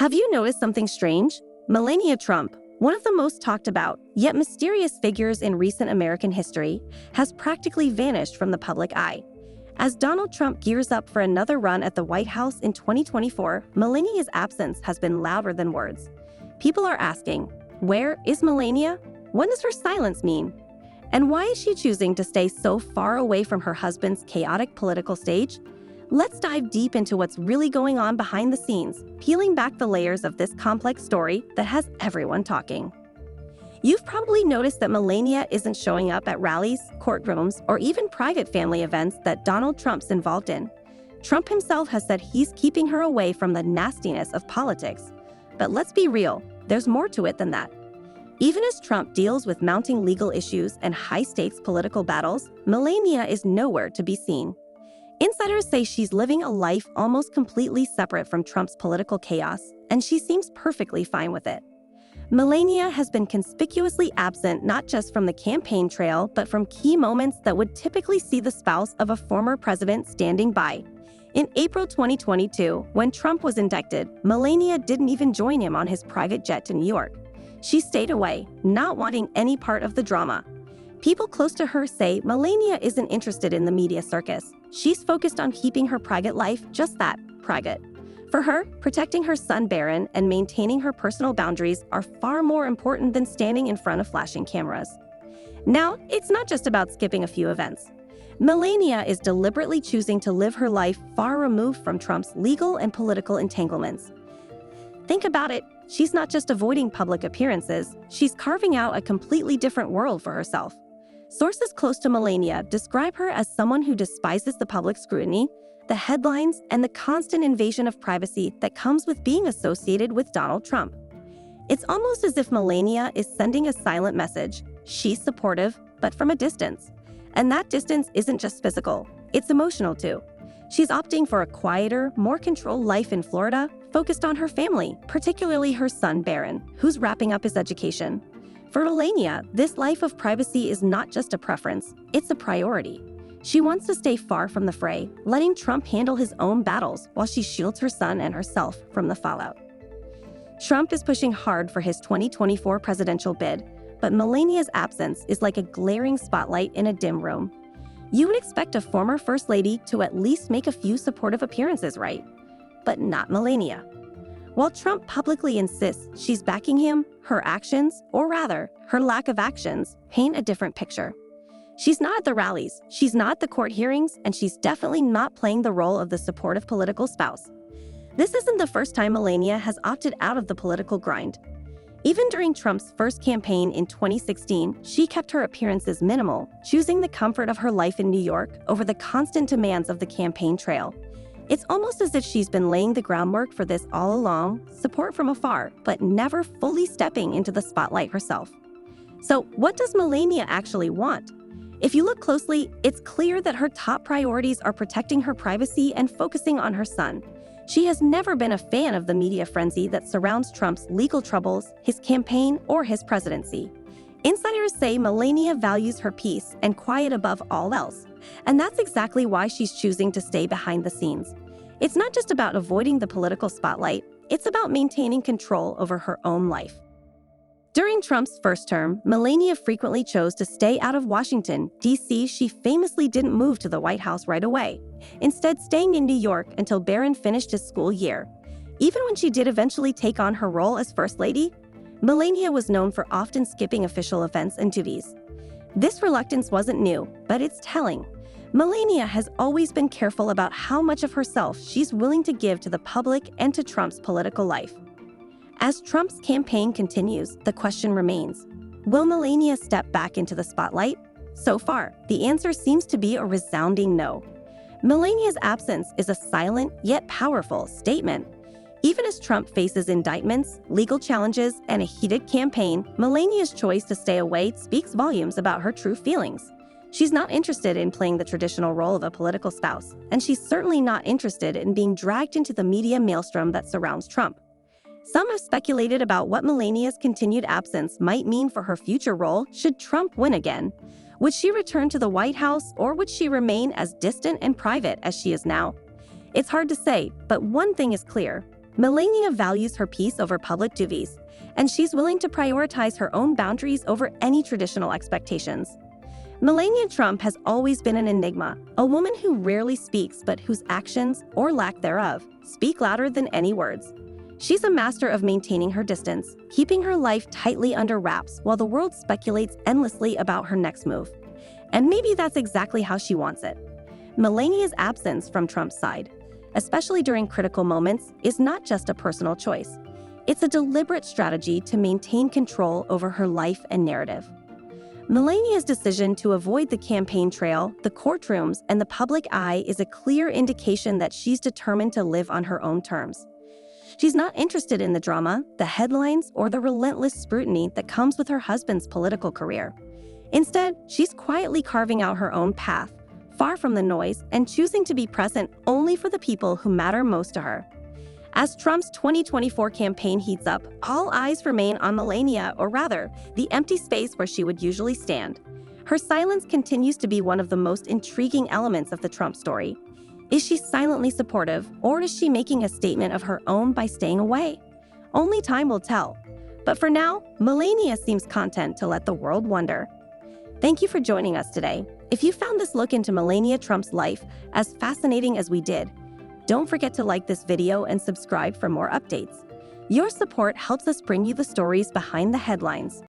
Have you noticed something strange? Melania Trump, one of the most talked about, yet mysterious figures in recent American history, has practically vanished from the public eye. As Donald Trump gears up for another run at the White House in 2024, Melania's absence has been louder than words. People are asking, where is Melania? What does her silence mean? And why is she choosing to stay so far away from her husband's chaotic political stage? Let's dive deep into what's really going on behind the scenes, peeling back the layers of this complex story that has everyone talking. You've probably noticed that Melania isn't showing up at rallies, courtrooms, or even private family events that Donald Trump's involved in. Trump himself has said he's keeping her away from the nastiness of politics. But let's be real, there's more to it than that. Even as Trump deals with mounting legal issues and high-stakes political battles, Melania is nowhere to be seen. Insiders say she's living a life almost completely separate from Trump's political chaos, and she seems perfectly fine with it. Melania has been conspicuously absent not just from the campaign trail, but from key moments that would typically see the spouse of a former president standing by. In April 2022, when Trump was indicted, Melania didn't even join him on his private jet to New York. She stayed away, not wanting any part of the drama. People close to her say Melania isn't interested in the media circus. She's focused on keeping her private life just that, private. For her, protecting her son Barron and maintaining her personal boundaries are far more important than standing in front of flashing cameras. Now, it's not just about skipping a few events. Melania is deliberately choosing to live her life far removed from Trump's legal and political entanglements. Think about it. She's not just avoiding public appearances, she's carving out a completely different world for herself. Sources close to Melania describe her as someone who despises the public scrutiny, the headlines, and the constant invasion of privacy that comes with being associated with Donald Trump. It's almost as if Melania is sending a silent message. She's supportive, but from a distance. And that distance isn't just physical, it's emotional too. She's opting for a quieter, more controlled life in Florida, focused on her family, particularly her son Barron, who's wrapping up his education. For Melania, this life of privacy is not just a preference, it's a priority. She wants to stay far from the fray, letting Trump handle his own battles while she shields her son and herself from the fallout. Trump is pushing hard for his 2024 presidential bid, but Melania's absence is like a glaring spotlight in a dim room. You would expect a former First Lady to at least make a few supportive appearances, right? But not Melania. While Trump publicly insists she's backing him, her actions, or rather, her lack of actions, paint a different picture. She's not at the rallies, she's not at the court hearings, and she's definitely not playing the role of the supportive political spouse. This isn't the first time Melania has opted out of the political grind. Even during Trump's first campaign in 2016, she kept her appearances minimal, choosing the comfort of her life in New York over the constant demands of the campaign trail. It's almost as if she's been laying the groundwork for this all along, support from afar, but never fully stepping into the spotlight herself. So what does Melania actually want? If you look closely, it's clear that her top priorities are protecting her privacy and focusing on her son. She has never been a fan of the media frenzy that surrounds Trump's legal troubles, his campaign, or his presidency. Insiders say Melania values her peace and quiet above all else, and that's exactly why she's choosing to stay behind the scenes. It's not just about avoiding the political spotlight, it's about maintaining control over her own life. During Trump's first term, Melania frequently chose to stay out of Washington, D.C. She famously didn't move to the White House right away, instead staying in New York until Barron finished his school year. Even when she did eventually take on her role as First Lady, Melania was known for often skipping official events and duties. This reluctance wasn't new, but it's telling. Melania has always been careful about how much of herself she's willing to give to the public and to Trump's political life. As Trump's campaign continues, the question remains, will Melania step back into the spotlight? So far, the answer seems to be a resounding no. Melania's absence is a silent yet powerful statement. Even as Trump faces indictments, legal challenges, and a heated campaign, Melania's choice to stay away speaks volumes about her true feelings. She's not interested in playing the traditional role of a political spouse, and she's certainly not interested in being dragged into the media maelstrom that surrounds Trump. Some have speculated about what Melania's continued absence might mean for her future role should Trump win again. Would she return to the White House, or would she remain as distant and private as she is now? It's hard to say, but one thing is clear. Melania values her peace over public duties, and she's willing to prioritize her own boundaries over any traditional expectations. Melania Trump has always been an enigma, a woman who rarely speaks but whose actions, or lack thereof, speak louder than any words. She's a master of maintaining her distance, keeping her life tightly under wraps while the world speculates endlessly about her next move. And maybe that's exactly how she wants it. Melania's absence from Trump's side, especially during critical moments, is not just a personal choice. It's a deliberate strategy to maintain control over her life and narrative. Melania's decision to avoid the campaign trail, the courtrooms, and the public eye is a clear indication that she's determined to live on her own terms. She's not interested in the drama, the headlines, or the relentless scrutiny that comes with her husband's political career. Instead, she's quietly carving out her own path, far from the noise, and choosing to be present only for the people who matter most to her. As Trump's 2024 campaign heats up, all eyes remain on Melania, or rather, the empty space where she would usually stand. Her silence continues to be one of the most intriguing elements of the Trump story. Is she silently supportive, or is she making a statement of her own by staying away? Only time will tell. But for now, Melania seems content to let the world wonder. Thank you for joining us today. If you found this look into Melania Trump's life as fascinating as we did, don't forget to like this video and subscribe for more updates. Your support helps us bring you the stories behind the headlines.